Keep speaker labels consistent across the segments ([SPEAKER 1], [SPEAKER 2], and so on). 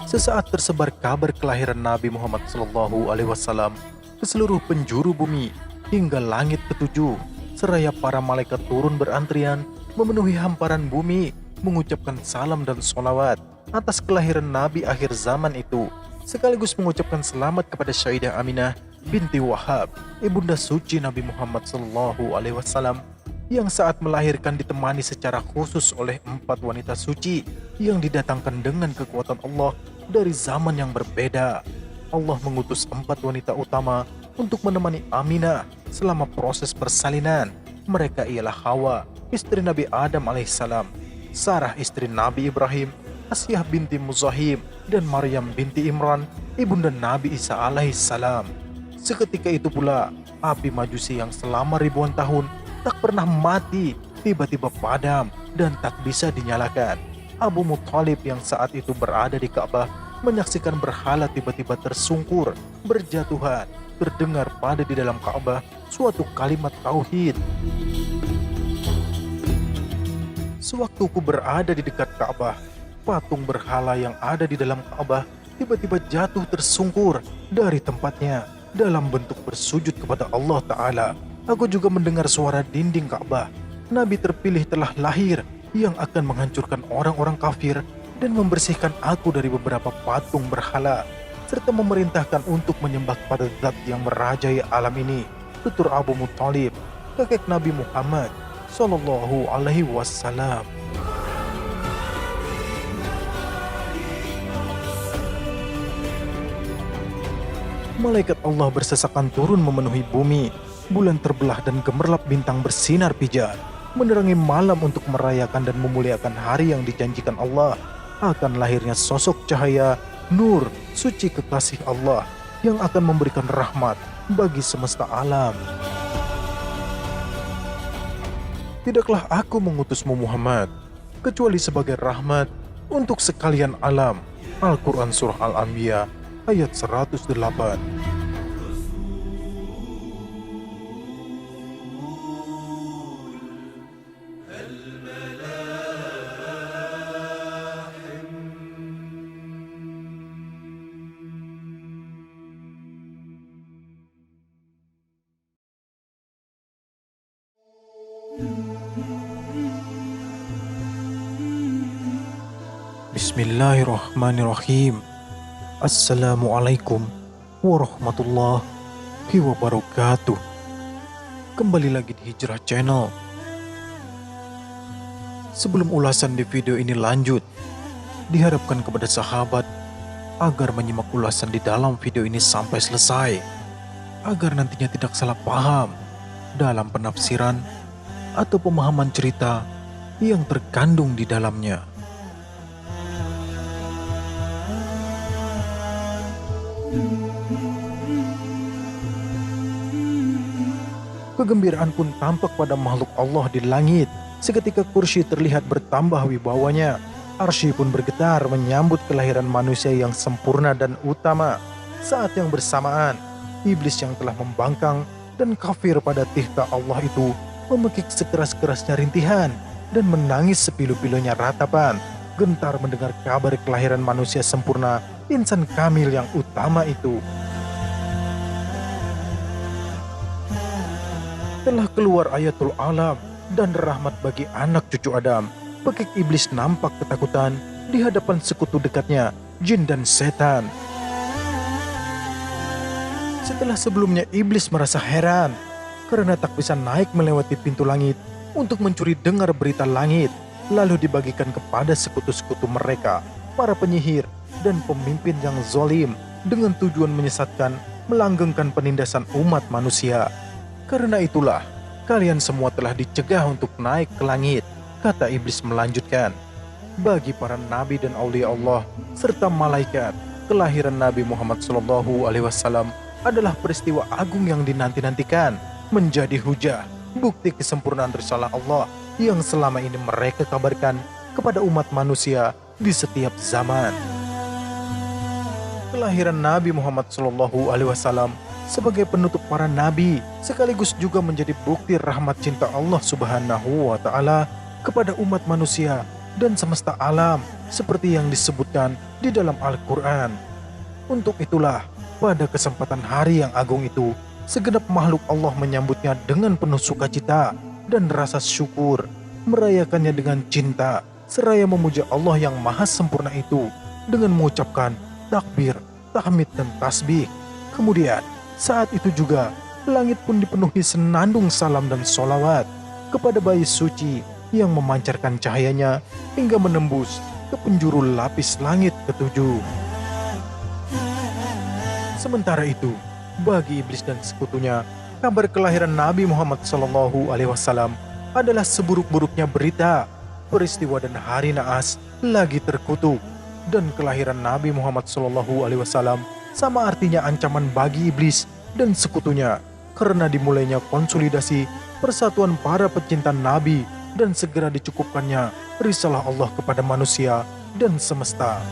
[SPEAKER 1] Sesaat tersebar kabar kelahiran Nabi Muhammad SAW ke seluruh penjuru bumi hingga langit ketujuh, seraya para malaikat turun berantrian memenuhi hamparan bumi, mengucapkan salam dan sholawat atas kelahiran Nabi akhir zaman itu, sekaligus mengucapkan selamat kepada Sayyidah Aminah binti Wahab, ibunda suci Nabi Muhammad SAW, yang saat melahirkan ditemani secara khusus oleh 4 wanita suci yang didatangkan dengan kekuatan Allah dari zaman yang berbeda. Allah mengutus 4 wanita utama untuk menemani Aminah selama proses persalinan. Mereka ialah Hawa, istri Nabi Adam alaihissalam, Sarah istri Nabi Ibrahim, Asyah binti Muzahim, dan Maryam binti Imran, ibunda Nabi Isa alaihissalam. Seketika itu pula, api majusi yang selama ribuan tahun tak pernah mati, tiba-tiba padam dan tak bisa dinyalakan. Abu Muthalib yang saat itu berada di Ka'bah menyaksikan berhala tiba-tiba tersungkur, berjatuhan. Terdengar pada di dalam Ka'bah suatu kalimat tauhid. Sewaktu ku berada di dekat Ka'bah, patung berhala yang ada di dalam Ka'bah tiba-tiba jatuh tersungkur dari tempatnya dalam bentuk bersujud kepada Allah Ta'ala. Aku juga mendengar suara dinding Ka'bah. Nabi terpilih telah lahir yang akan menghancurkan orang-orang kafir dan membersihkan aku dari beberapa patung berhala, serta memerintahkan untuk menyembah pada zat yang merajai alam ini. Tutur Abu Muthalib, kakek Nabi Muhammad Sallallahu Alaihi Wasallam. Malaikat Allah bersesakan turun memenuhi bumi. Bulan terbelah dan gemerlap bintang bersinar pijar, menerangi malam untuk merayakan dan memuliakan hari yang dijanjikan Allah akan lahirnya sosok cahaya, nur, suci kekasih Allah yang akan memberikan rahmat bagi semesta alam. Tidaklah aku mengutusmu Muhammad, kecuali sebagai rahmat untuk sekalian alam. Al-Quran Surah Al-Anbiya ayat 108. Bismillahirrahmanirrahim. Assalamualaikum warahmatullahi wabarakatuh. Kembali lagi di Hijrah Channel. Sebelum ulasan di video ini lanjut, diharapkan kepada sahabat agar menyimak ulasan di dalam video ini sampai selesai, agar nantinya tidak salah paham dalam penafsiran atau pemahaman cerita yang terkandung di dalamnya. Kegembiraan pun tampak pada makhluk Allah di langit. Seketika kursi terlihat bertambah wibawanya. Arsy pun bergetar menyambut kelahiran manusia yang sempurna dan utama. Saat yang bersamaan, iblis yang telah membangkang dan kafir pada tihta Allah itu memekik sekeras-kerasnya rintihan dan menangis sepilu-pilunya ratapan, gentar mendengar kabar kelahiran manusia sempurna, insan kamil yang utama itu. Telah keluar ayatul alam dan rahmat bagi anak cucu Adam. Pekik iblis nampak ketakutan di hadapan sekutu dekatnya, jin dan setan. Setelah sebelumnya iblis merasa heran karena tak bisa naik melewati pintu langit untuk mencuri dengar berita langit, lalu dibagikan kepada sekutu-sekutu mereka, para penyihir dan pemimpin yang zalim, dengan tujuan menyesatkan, melanggengkan penindasan umat manusia. Karena itulah, kalian semua telah dicegah untuk naik ke langit, kata iblis melanjutkan. Bagi para nabi dan aulia Allah serta malaikat, kelahiran Nabi Muhammad SAW adalah peristiwa agung yang dinanti-nantikan, menjadi hujah, bukti kesempurnaan risalah Allah yang selama ini mereka kabarkan kepada umat manusia di setiap zaman. Kelahiran Nabi Muhammad SAW sebagai penutup para nabi sekaligus juga menjadi bukti rahmat cinta Allah Subhanahu wa Ta'ala kepada umat manusia dan semesta alam seperti yang disebutkan di dalam Al-Quran. Untuk itulah, pada kesempatan hari yang agung itu, segenap makhluk Allah menyambutnya dengan penuh sukacita dan rasa syukur, merayakannya dengan cinta, seraya memuja Allah yang maha sempurna itu dengan mengucapkan takbir, tahmid, dan tasbih. Kemudian, saat itu juga, langit pun dipenuhi senandung salam dan solawat kepada bayi suci yang memancarkan cahayanya hingga menembus ke penjuru lapis langit ketujuh. Sementara itu, bagi iblis dan sekutunya, kabar kelahiran Nabi Muhammad SAW adalah seburuk-buruknya berita. Peristiwa dan hari naas lagi terkutuk, dan kelahiran Nabi Muhammad SAW sama artinya ancaman bagi iblis dan sekutunya, karena dimulainya konsolidasi persatuan para pecinta Nabi dan segera dicukupkannya risalah Allah kepada manusia dan semesta.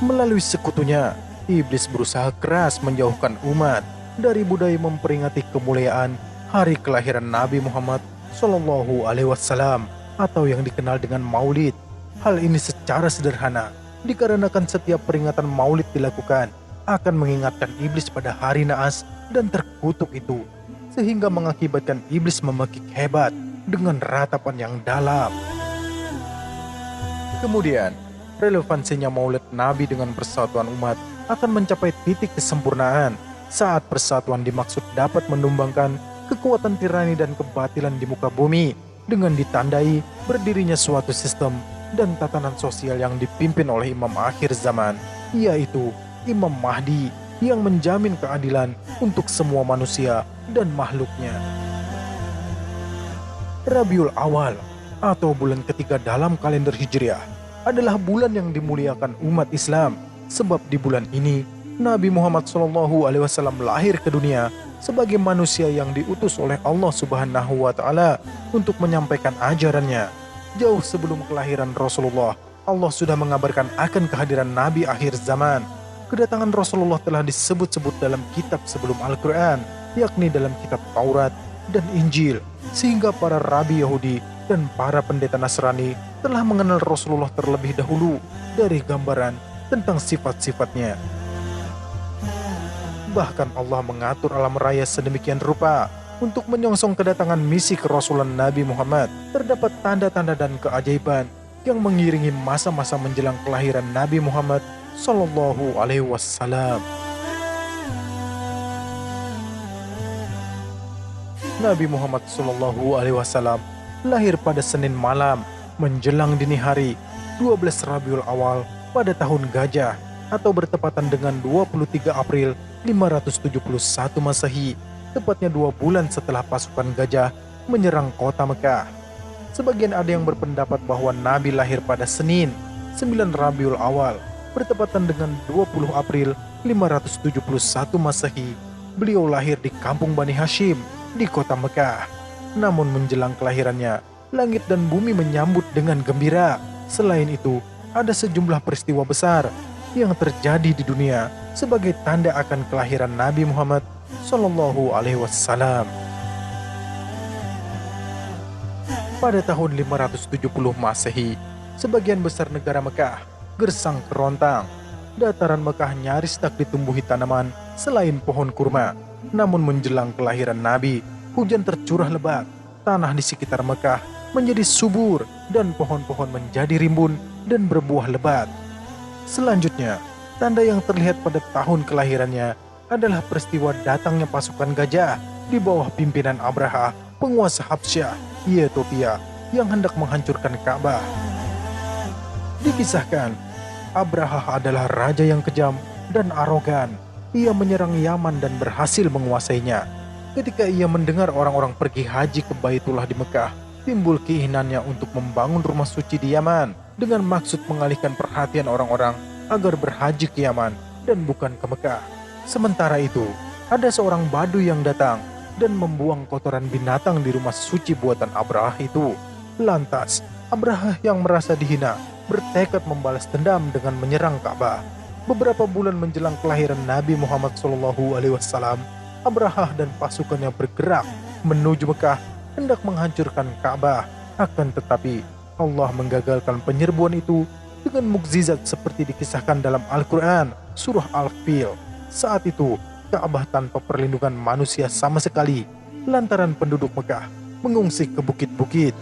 [SPEAKER 1] Melalui sekutunya, iblis berusaha keras menjauhkan umat dari budaya memperingati kemuliaan hari kelahiran Nabi Muhammad SAW atau yang dikenal dengan Maulid. Hal ini secara sederhana dikarenakan setiap peringatan Maulid dilakukan akan mengingatkan iblis pada hari naas dan terkutuk itu, sehingga mengakibatkan iblis memekik hebat dengan ratapan yang dalam. Kemudian, relevansinya Maulid Nabi dengan persatuan umat akan mencapai titik kesempurnaan saat persatuan dimaksud dapat menumbangkan kekuatan tirani dan kebatilan di muka bumi dengan ditandai berdirinya suatu sistem dan tatanan sosial yang dipimpin oleh imam akhir zaman, yaitu Imam Mahdi yang menjamin keadilan untuk semua manusia dan makhluknya. Rabiul Awal atau bulan ketiga dalam kalender Hijriah adalah bulan yang dimuliakan umat Islam, sebab di bulan ini Nabi Muhammad SAW lahir ke dunia sebagai manusia yang diutus oleh Allah Subhanahu wa Ta'ala untuk menyampaikan ajarannya. Jauh sebelum kelahiran Rasulullah, Allah sudah mengabarkan akan kehadiran Nabi akhir zaman. Kedatangan Rasulullah telah disebut-sebut dalam kitab sebelum Al-Quran, yakni dalam kitab Taurat dan Injil, sehingga para rabi Yahudi dan para pendeta Nasrani telah mengenal Rasulullah terlebih dahulu dari gambaran tentang sifat-sifatnya. Bahkan Allah mengatur alam raya sedemikian rupa untuk menyongsong kedatangan misi kerasulan Nabi Muhammad. Terdapat tanda-tanda dan keajaiban yang mengiringi masa-masa menjelang kelahiran Nabi Muhammad Sallallahu Alaihi Wasallam. Nabi Muhammad Sallallahu Alaihi Wasallam lahir pada Senin malam menjelang dini hari 12 Rabiul Awal pada tahun Gajah atau bertepatan dengan 23 April 571 Masehi, tepatnya 2 bulan setelah pasukan Gajah menyerang kota Mekah. Sebagian ada yang berpendapat bahwa Nabi lahir pada Senin 9 Rabiul Awal bertepatan dengan 20 April 571 Masehi. Beliau lahir di kampung Bani Hashim di kota Mekah. Namun menjelang kelahirannya, langit dan bumi menyambut dengan gembira. Selain itu, ada sejumlah peristiwa besar yang terjadi di dunia sebagai tanda akan kelahiran Nabi Muhammad Sallallahu Alaihi Wasallam. Pada tahun 570 Masehi, sebagian besar negara Mekah gersang kerontang. Dataran Mekah nyaris tak ditumbuhi tanaman selain pohon kurma. Namun menjelang kelahiran Nabi, hujan tercurah lebat. Tanah di sekitar Mekah menjadi subur dan pohon-pohon menjadi rimbun dan berbuah lebat. Selanjutnya, tanda yang terlihat pada tahun kelahirannya adalah peristiwa datangnya pasukan Gajah di bawah pimpinan Abraha, penguasa Habsyah, Ethiopia, yang hendak menghancurkan Ka'bah. Dikisahkan, Abraha adalah raja yang kejam dan arogan. Ia menyerang Yaman dan berhasil menguasainya. Ketika ia mendengar orang-orang pergi haji ke Baitullah di Mekah, timbul keinginannya untuk membangun rumah suci di Yaman dengan maksud mengalihkan perhatian orang-orang agar berhaji ke Yaman dan bukan ke Mekah. Sementara itu, ada seorang Badu yang datang dan membuang kotoran binatang di rumah suci buatan Abraha itu. Lantas, Abraha yang merasa dihina bertekad membalas dendam dengan menyerang Ka'bah. Beberapa bulan menjelang kelahiran Nabi Muhammad SAW, Abraha dan pasukannya bergerak menuju Mekah hendak menghancurkan Ka'bah. Akan tetapi, Allah menggagalkan penyerbuan itu dengan mukjizat seperti dikisahkan dalam Al-Quran, surah Al-Fil. Saat itu, Ka'bah tanpa perlindungan manusia sama sekali, lantaran penduduk Mekah mengungsi ke bukit-bukit.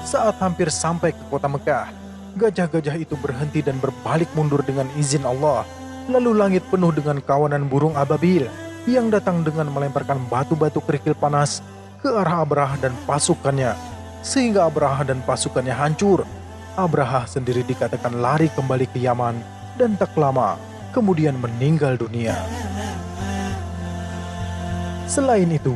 [SPEAKER 1] Saat hampir sampai ke kota Mekah, gajah-gajah itu berhenti dan berbalik mundur dengan izin Allah. Lalu langit penuh dengan kawanan burung ababil yang datang dengan melemparkan batu-batu kerikil panas ke arah Abraha dan pasukannya, sehingga Abraha dan pasukannya hancur. Abraha sendiri dikatakan lari kembali ke Yaman dan tak lama kemudian meninggal dunia. Selain itu,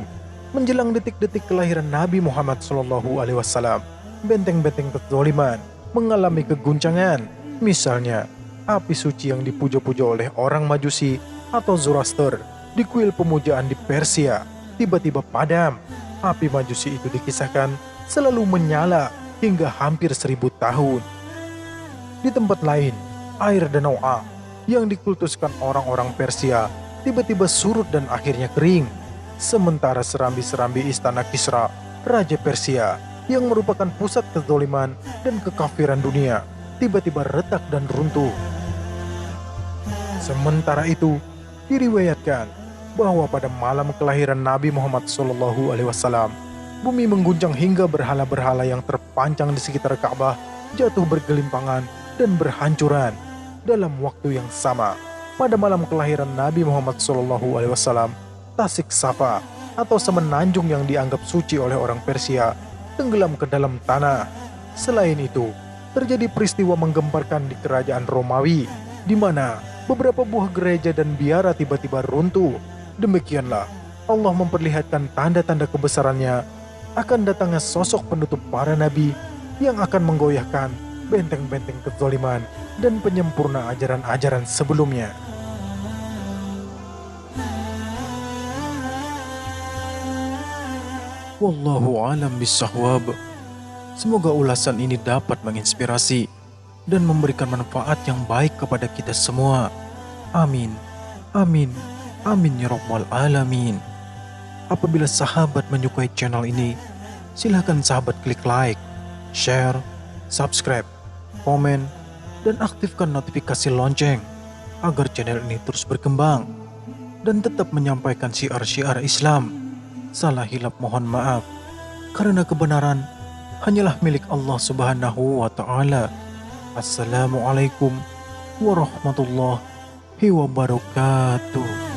[SPEAKER 1] menjelang detik-detik kelahiran Nabi Muhammad SAW, benteng-benteng kezaliman mengalami keguncangan. Misalnya, api suci yang dipuja-puja oleh orang Majusi atau Zoroaster di kuil pemujaan di Persia tiba-tiba padam. Api Majusi itu dikisahkan selalu menyala hingga hampir 1000 tahun. Di tempat lain, air Danau A yang dikultuskan orang-orang Persia tiba-tiba surut dan akhirnya kering. Sementara serambi-serambi istana Kisra, Raja Persia, yang merupakan pusat kezaliman dan kekafiran dunia, tiba-tiba retak dan runtuh. Sementara itu, diriwayatkan bahwa pada malam kelahiran Nabi Muhammad SAW, bumi mengguncang hingga berhala-berhala yang terpancang di sekitar Ka'bah jatuh bergelimpangan dan berhancuran. Dalam waktu yang sama, pada malam kelahiran Nabi Muhammad SAW, Tasik Safa atau semenanjung yang dianggap suci oleh orang Persia tenggelam ke dalam tanah. Selain itu, terjadi peristiwa menggemparkan di kerajaan Romawi, di mana beberapa buah gereja dan biara tiba-tiba runtuh. Demikianlah Allah memperlihatkan tanda-tanda kebesarannya akan datangnya sosok penutup para nabi yang akan menggoyahkan benteng-benteng kezaliman dan penyempurna ajaran-ajaran sebelumnya. Wallahu alam bisawab. Semoga ulasan ini dapat menginspirasi dan memberikan manfaat yang baik kepada kita semua. Amin. Amin. Amin ya rabbal alamin. Apabila sahabat menyukai channel ini, silakan sahabat klik like, share, subscribe, komen, dan aktifkan notifikasi lonceng agar channel ini terus berkembang dan tetap menyampaikan syiar-syiar Islam. Salah hilap mohon maaf, karena kebenaran hanyalah milik Allah Subhanahu wa Ta'ala. Assalamualaikum warahmatullahi wabarakatuh.